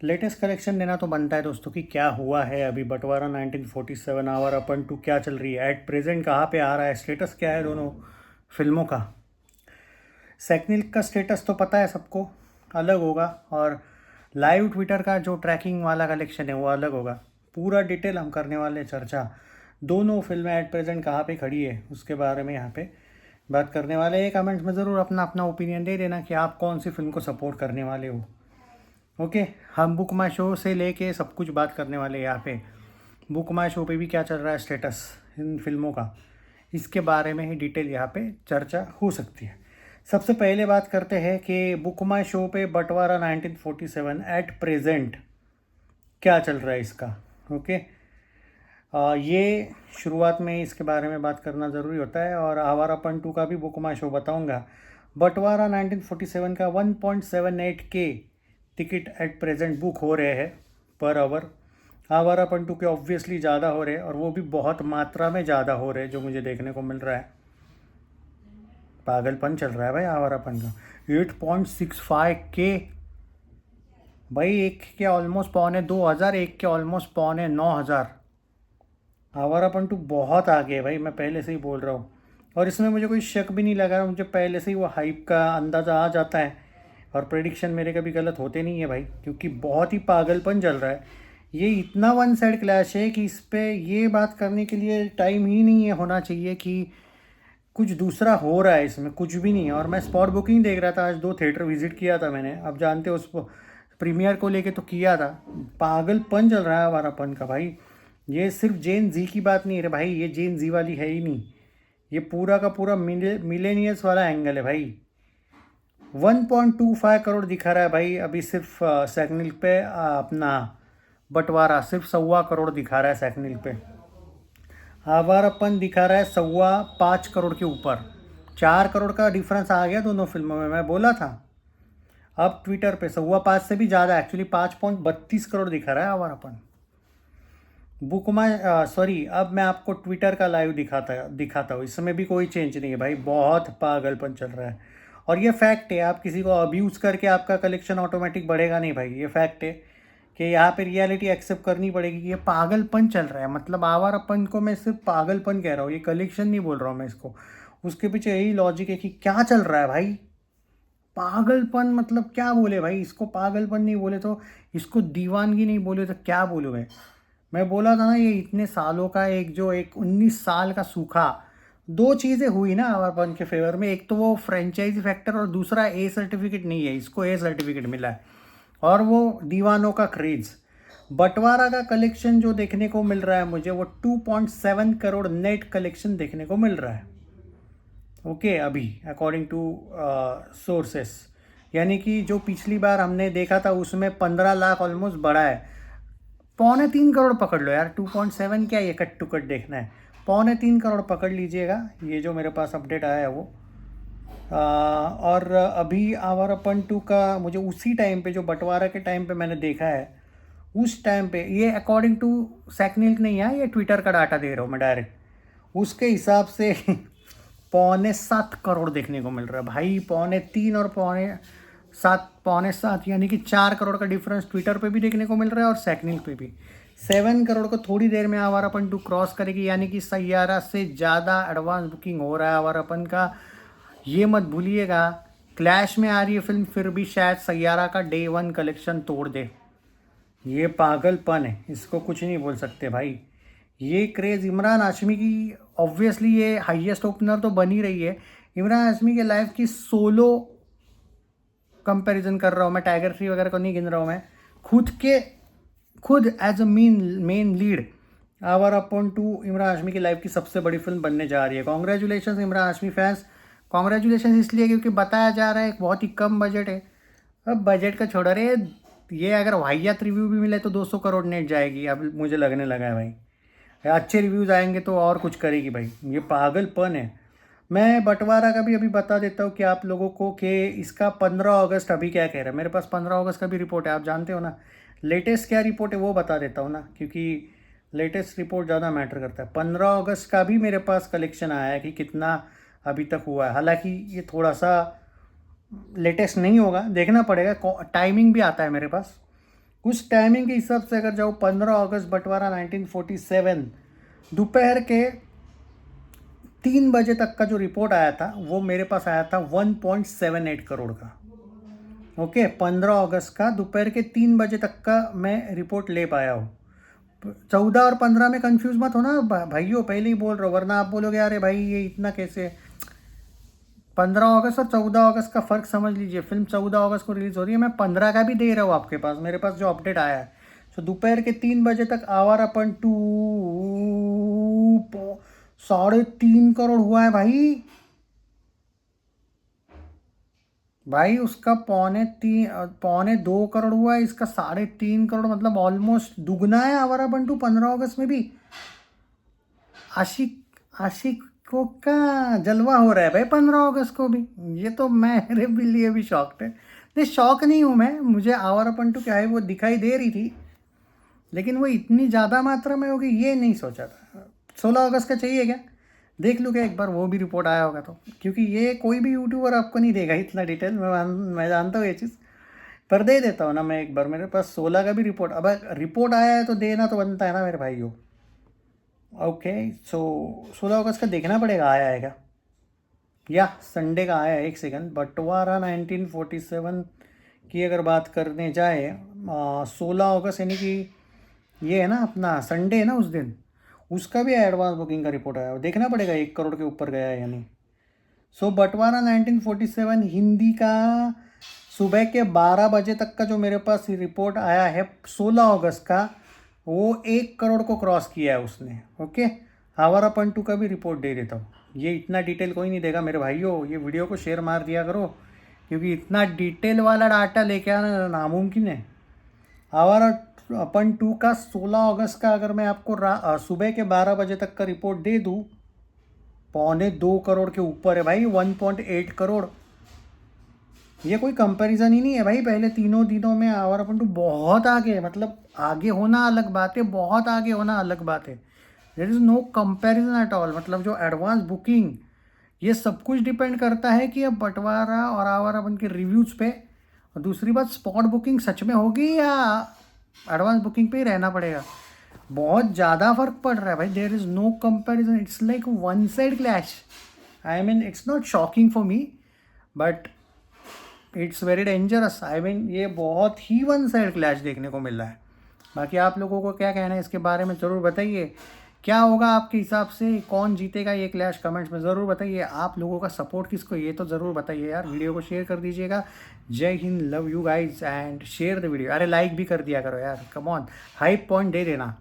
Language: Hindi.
लेटेस्ट कलेक्शन देना तो बनता है दोस्तों कि क्या हुआ है अभी बंटवारा 1947 आवर अपन टू क्या चल रही है एट प्रेजेंट, कहाँ पे आ रहा है, स्टेटस क्या है दोनों फिल्मों का। सेकनिल का स्टेटस तो पता है सबको, अलग होगा। और लाइव ट्विटर का जो ट्रैकिंग वाला कलेक्शन है वो अलग होगा। पूरा डिटेल हम करने वाले हैं चर्चा। दोनों फिल्में एट प्रेजेंट कहाँ पे खड़ी है उसके बारे में यहाँ पे बात करने वाले हैं। कमेंट्स में ज़रूर अपना अपना ओपिनियन दे देना कि आप कौन सी फिल्म को सपोर्ट करने वाले हो। ओके, हम बुक माई शो से लेके सब कुछ बात करने वाले हैं यहाँ पे। बुक माई शो पे भी क्या चल रहा है स्टेटस इन फिल्मों का, इसके बारे में ही डिटेल यहाँ पे चर्चा हो सकती है। सबसे पहले बात करते हैं कि बुक माई शो पे बंटवारा 1947 एट प्रेजेंट क्या चल रहा है इसका। ओके, ये शुरुआत में इसके बारे में बात करना ज़रूरी होता है। और आवारापन 2 का भी बुक माई शो बताऊंगा। बंटवारा 1947 का 1.78 के टिकट एट प्रेजेंट बुक हो रहे हैं पर आवर। आवारापन 2 के ऑब्वियसली ज़्यादा हो रहे हैं और वो भी बहुत मात्रा में ज़्यादा हो रहे हैं जो मुझे देखने को मिल रहा है। पागलपन चल रहा है भाई आवारापन का। 8.65 के भाई, एक के ऑलमोस्ट 2,500, एक के ऑलमोस्ट 9,500। आवारापन 2 बहुत आगे है भाई, मैं पहले से ही बोल रहा हूँ। और इसमें मुझे कोई शक भी नहीं लगा, मुझे पहले से ही वो हाइप का अंदाज़ा आ जाता है। और प्रेडिक्शन मेरे कभी गलत होते नहीं है भाई, क्योंकि बहुत ही पागलपन चल रहा है। ये इतना वन साइड क्लैश है कि इस पे ये बात करने के लिए टाइम ही नहीं है होना चाहिए कि कुछ दूसरा हो रहा है। इसमें कुछ भी नहीं है। और मैं स्पॉट बुकिंग देख रहा था, आज 2 थिएटर विजिट किया था मैंने। अब जानते हो उस प्रीमियर को लेके तो किया था। पागलपन चल रहा है हमारापन का भाई। ये सिर्फ जेन जी की बात नहीं है भाई, ये जेन जी वाली है ही नहीं। ये पूरा का पूरा मिलेनियल्स वाला एंगल है भाई। 1.25 करोड़ दिखा रहा है भाई अभी सिर्फ सैकनिल पे। अपना बंटवारा सिर्फ 1.25 करोड़ दिखा रहा है सैकनिल पे। आवारापन दिखा रहा है 5.25 करोड़ के ऊपर। 4 करोड़ का डिफरेंस आ गया दोनों फिल्मों में, मैं बोला था। अब ट्विटर पे 5.25 से भी ज़्यादा, एक्चुअली 5.32 करोड़ दिखा रहा है आवारापन। बुक माई सॉरी, अब मैं आपको ट्विटर का लाइव दिखाता हूँ। इसमें भी कोई चेंज नहीं है भाई, बहुत पागलपन चल रहा है। और ये फैक्ट है, आप किसी को अब्यूज़ करके आपका कलेक्शन ऑटोमेटिक बढ़ेगा नहीं भाई। ये फैक्ट है कि यहाँ पे रियलिटी एक्सेप्ट करनी पड़ेगी कि ये पागलपन चल रहा है। मतलब आवारापन को मैं सिर्फ पागलपन कह रहा हूँ, ये कलेक्शन नहीं बोल रहा हूँ मैं इसको। उसके पीछे यही लॉजिक है कि क्या चल रहा है भाई। पागलपन मतलब क्या बोले भाई इसको, पागलपन नहीं बोले तो, इसको दीवानगी नहीं बोले तो क्या बोलूँ मैं बोला था ना, ये इतने सालों का एक 19 साल का सूखा। 2 चीज़ें हुई ना आवारापन के फेवर में, एक तो वो फ्रेंचाइजी फैक्टर और दूसरा ए सर्टिफिकेट नहीं है, इसको ए सर्टिफिकेट मिला है। और वो दीवानों का क्रेज़। बंटवारा का कलेक्शन जो देखने को मिल रहा है मुझे, वो 2.7 करोड़ नेट कलेक्शन देखने को मिल रहा है। ओके, अभी अकॉर्डिंग टू सोर्सेस। यानी कि जो पिछली बार हमने देखा था उसमें 15 लाख ऑलमोस्ट बढ़ा है। 2.25 करोड़ पकड़ लो यार, 2.7 क्या, ये कट टू कट देखना है। 2.25 करोड़ पकड़ लीजिएगा, ये जो मेरे पास अपडेट आया है वो। और अभी आवारापन 2 का मुझे उसी टाइम पे, जो बंटवारा के टाइम पे मैंने देखा है, उस टाइम पे ये अकॉर्डिंग टू सैकनिल नहीं है, ये ट्विटर का डाटा दे रहा हूँ मैं डायरेक्ट। उसके हिसाब से 6.25 करोड़ देखने को मिल रहा है भाई। 3.25 और 6.7 यानी कि 4 करोड़ का डिफरेंस ट्विटर पे भी देखने को मिल रहा है और सैकनिल पे भी। 7 करोड़ को थोड़ी देर में आवारापन 2 क्रॉस करेगी, यानी कि सैयारा से ज़्यादा एडवांस बुकिंग हो रहा है आवारापन का। ये मत भूलिएगा, क्लैश में आ रही है फिल्म, फिर भी शायद सैयारा का डे 1 कलेक्शन तोड़ दे। ये पागलपन है, इसको कुछ नहीं बोल सकते भाई। ये क्रेज़ इमरान हाशमी की, ऑब्वियसली ये हाईएस्ट ओपनर तो बन ही रही है। इमरान हाशमी के लाइफ की सोलो कंपैरिजन कर रहा हूँ मैं, टाइगर 3 वगैरह को नहीं गिन रहा हूँ मैं। खुद as a main lead Awarapan 2 Imran Hashmi की लाइफ की सबसे बड़ी फिल्म बनने जा रही है। Congratulation Imran Hashmi fans. Congratulation इसलिए क्योंकि बताया जा रहा है एक बहुत ही कम बजट है। अब बजट का छोड़ा रे, ये अगर वाहियात रिव्यू भी मिले तो 200 करोड़ नेट जाएगी, अब मुझे लगने लगा है भाई। अच्छे रिव्यूज़ आएंगे तो और कुछ करेगी भाई। ये पागलपन है। मैं बंटवारा का भी अभी बता देता हूँ कि आप लोगों को, कि इसका 15 अगस्त अभी क्या कह रहा है। मेरे पास 15 अगस्त का भी रिपोर्ट है, आप जानते हो ना। लेटेस्ट क्या रिपोर्ट है वो बता देता हूँ ना, क्योंकि लेटेस्ट रिपोर्ट ज़्यादा मैटर करता है। 15 अगस्त का भी मेरे पास कलेक्शन आया है कि कितना अभी तक हुआ है। हालांकि ये थोड़ा सा लेटेस्ट नहीं होगा, देखना पड़ेगा, टाइमिंग भी आता है मेरे पास। उस टाइमिंग के हिसाब से अगर जाओ 15 अगस्त बंटवारा 1947 दोपहर के 3 बजे तक का जो रिपोर्ट आया था वो मेरे पास आया था 1.78 करोड़ का। ओके, 15 अगस्त का दोपहर के 3 बजे तक का मैं रिपोर्ट ले पाया हूँ। 14 और 15 में कंफ्यूज मत होना भाइयों, पहले ही बोल रहा हूँ, वरना आप बोलोगे अरे भाई ये इतना कैसे। 15 अगस्त और 14 अगस्त का फ़र्क समझ लीजिए। फिल्म 14 अगस्त को रिलीज़ हो रही है, मैं 15 का भी दे रहा हूँ आपके पास, मेरे पास जो अपडेट आया है। तो दोपहर के 3 बजे तक आवारापन 2 3.5 करोड़ हुआ है भाई। भाई उसका 2.25 करोड़ हुआ है, इसका 3.5 करोड़, मतलब ऑलमोस्ट दुगना है आवारा बंटू 15 अगस्त में भी। आशिकों का जलवा हो रहा है भाई 15 अगस्त को भी। ये तो मेरे भी लिए भी शॉक्ड है। नहीं, शॉक नहीं हूँ मैं, मुझे आवारा पंटू क्या है वो दिखाई दे रही थी, लेकिन वो इतनी ज़्यादा मात्रा में होगी ये नहीं सोचा था। 16 अगस्त का चाहिए क्या, देख लूँ क्या एक बार, वो भी रिपोर्ट आया होगा तो, क्योंकि ये कोई भी यूट्यूबर आपको नहीं देगा इतना डिटेल, मैं जानता हूँ ये चीज़, पर दे देता हूँ ना मैं एक बार। मेरे पास 16 का भी रिपोर्ट, अब रिपोर्ट आया है तो देना तो बनता है ना मेरे भाइयों। ओके, सो 16 अगस्त का देखना पड़ेगा आया है क्या, या संडे का आया है। एक सेकंड, बंटवारा 1947 की अगर बात करने जाए, 16 अगस्त यानी कि ये है ना अपना संडे है ना उस दिन, उसका भी एडवांस बुकिंग का रिपोर्ट आया, देखना पड़ेगा 1 करोड़ के ऊपर गया है यानी। सो बंटवारा 1947 हिंदी का सुबह के 12 बजे तक का जो मेरे पास रिपोर्ट आया है 16 अगस्त का, वो 1 करोड़ को क्रॉस किया है उसने। ओके, आवारा पंटू का भी रिपोर्ट दे देता हूँ। ये इतना डिटेल कोई नहीं देगा मेरे भाइयों, ये वीडियो को शेयर मार दिया करो, क्योंकि इतना डिटेल वाला डाटा लेके आना नामुमकिन है। आवारा अपन 2 का 16 अगस्त का अगर मैं आपको सुबह के 12 बजे तक का रिपोर्ट दे दूँ, 2.25 करोड़ के ऊपर है भाई, 1.8 करोड़। ये कोई कंपैरिजन ही नहीं है भाई। पहले तीनों दिनों में आवारा पंटू बहुत आगे है, मतलब आगे होना अलग बात है, बहुत आगे होना अलग बात है। There is no comparison at all. मतलब जो एडवांस बुकिंग, ये सब कुछ डिपेंड करता है कि अब बंटवारा और आवारापन के रिव्यूज़ पे, और दूसरी बात स्पॉट बुकिंग सच में होगी या एडवांस बुकिंग पे ही रहना पड़ेगा। बहुत ज़्यादा फर्क पड़ रहा है भाई, there is no comparison, it's like one side clash. I mean it's not shocking for me, but it's very dangerous. I mean ये बहुत ही वन साइड क्लैश देखने को मिल रहा है। बाकी आप लोगों को क्या कहना है इसके बारे में ज़रूर बताइए। क्या होगा आपके हिसाब से, कौन जीतेगा ये क्लैश, कमेंट्स में ज़रूर बताइए। आप लोगों का सपोर्ट किसको, ये तो ज़रूर बताइए यार। वीडियो को शेयर कर दीजिएगा। जय Hind, love you guys and share the video. अरे लाइक भी कर दिया करो यार, कम ऑन, हाइप पॉइंट दे देना।